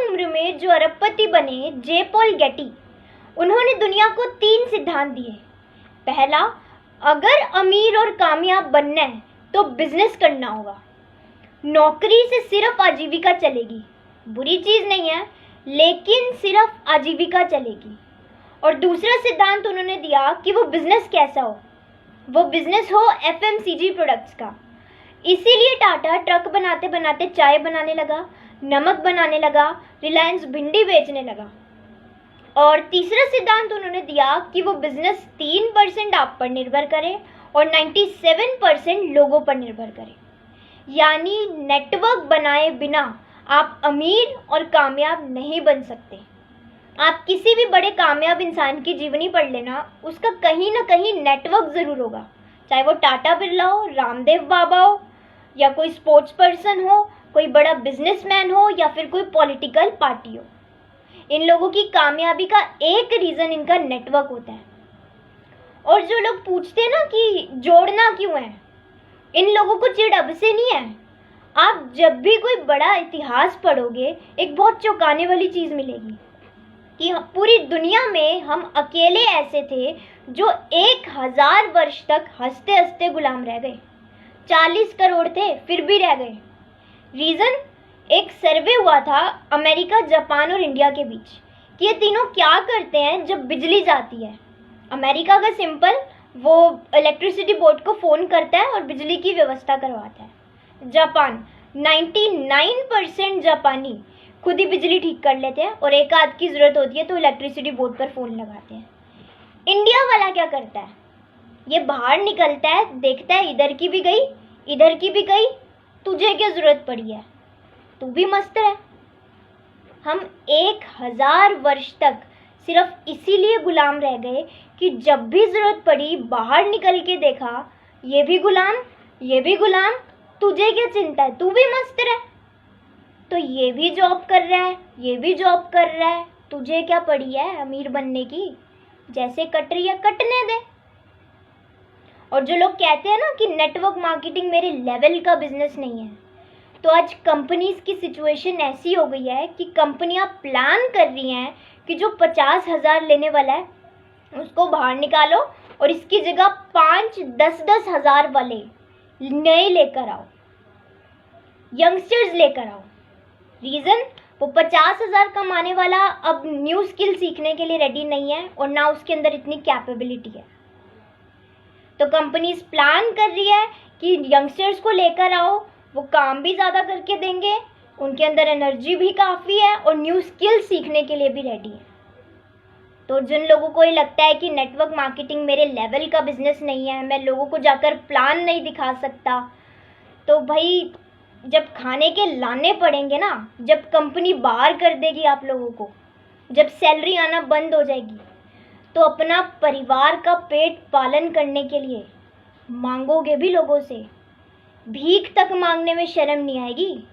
उम्र में जो अरबपति बने जे पॉल गेटी, उन्होंने दुनिया को 3 सिद्धांत दिए। पहला, अगर अमीर और कामयाब बनना है तो बिजनेस करना होगा। नौकरी से सिर्फ आजीविका चलेगी, बुरी चीज़ नहीं है, लेकिन सिर्फ आजीविका चलेगी। और दूसरा सिद्धांत उन्होंने दिया कि वो बिजनेस कैसा हो, वो बिजनेस हो एफएमसीजी प्रोडक्ट्स का। इसीलिए टाटा ट्रक बनाते बनाते चाय बनाने लगा, नमक बनाने लगा, रिलायंस भिंडी बेचने लगा। और तीसरा सिद्धांत उन्होंने दिया कि वो बिजनेस 3% आप पर निर्भर करे और 97% लोगों पर निर्भर करे। यानी नेटवर्क बनाए बिना आप अमीर और कामयाब नहीं बन सकते। आप किसी भी बड़े कामयाब इंसान की जीवनी पढ़ लेना, उसका कहीं ना कहीं नेटवर्क ज़रूर होगा, चाहे वो टाटा बिरला हो, रामदेव बाबा हो, या कोई स्पोर्ट्स पर्सन हो, कोई बड़ा बिजनेसमैन हो, या फिर कोई पॉलिटिकल पार्टी हो। इन लोगों की कामयाबी का एक रीज़न इनका नेटवर्क होता है। और जो लोग पूछते हैं ना कि जोड़ना क्यों है, इन लोगों को चिढ़ अब से नहीं है। आप जब भी कोई बड़ा इतिहास पढ़ोगे, एक बहुत चौंकाने वाली चीज़ मिलेगी कि पूरी दुनिया में हम अकेले ऐसे थे जो 1000 वर्ष तक हंसते हंसते गुलाम रह गए। 40 करोड़ थे फिर भी रह गए। रीज़न, एक सर्वे हुआ था अमेरिका, जापान और इंडिया के बीच कि ये तीनों क्या करते हैं जब बिजली जाती है। अमेरिका का सिंपल, वो इलेक्ट्रिसिटी बोर्ड को फ़ोन करता है और बिजली की व्यवस्था करवाता है। जापान, 99% जापानी खुद ही बिजली ठीक कर लेते हैं और एक आध की ज़रूरत होती है तो इलेक्ट्रिसिटी बोर्ड पर फ़ोन लगाते हैं। इंडिया वाला क्या करता है, ये बाहर निकलता है, देखता है इधर की भी गई, इधर की भी गई, तुझे क्या ज़रूरत पड़ी है, तू भी मस्त रह। हम 1000 वर्ष तक सिर्फ इसीलिए गुलाम रह गए कि जब भी ज़रूरत पड़ी बाहर निकल के देखा, ये भी गुलाम, ये भी गुलाम, तुझे क्या चिंता है, तू भी मस्त रह। तो ये भी जॉब कर रहा है, ये भी जॉब कर रहा है, तुझे क्या पड़ी है अमीर बनने की, जैसे कट रही है कटने दे। और जो लोग कहते हैं ना कि नेटवर्क मार्केटिंग मेरे लेवल का बिजनेस नहीं है, तो आज कंपनीज की सिचुएशन ऐसी हो गई है कि कंपनियां प्लान कर रही हैं कि जो 50,000 लेने वाला है उसको बाहर निकालो और इसकी जगह 5-10 हज़ार वाले नए लेकर आओ, यंगस्टर्स लेकर आओ। रीज़न, वो 50,000 कमाने वाला अब न्यू स्किल सीखने के लिए रेडी नहीं है और ना उसके अंदर इतनी कैपेबिलिटी है। तो कंपनीज प्लान कर रही है कि यंगस्टर्स को लेकर आओ, वो काम भी ज़्यादा करके देंगे, उनके अंदर एनर्जी भी काफ़ी है और न्यू स्किल सीखने के लिए भी रेडी है। तो जिन लोगों को ये लगता है कि नेटवर्क मार्केटिंग मेरे लेवल का बिजनेस नहीं है, मैं लोगों को जाकर प्लान नहीं दिखा सकता, तो भाई जब खाने के लाने पड़ेंगे ना, जब कंपनी बाहर कर देगी आप लोगों को, जब सैलरी आना बंद हो जाएगी, तो अपना परिवार का पेट पालन करने के लिए मांगोगे भी लोगों से। भीख तक मांगने में शर्म नहीं आएगी।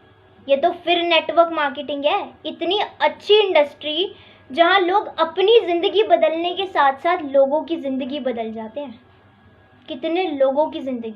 ये तो फिर नेटवर्क मार्केटिंग है। इतनी अच्छी इंडस्ट्री जहाँ लोग अपनी ज़िंदगी बदलने के साथ साथ लोगों की ज़िंदगी बदल जाते हैं। कितने लोगों की ज़िंदगी।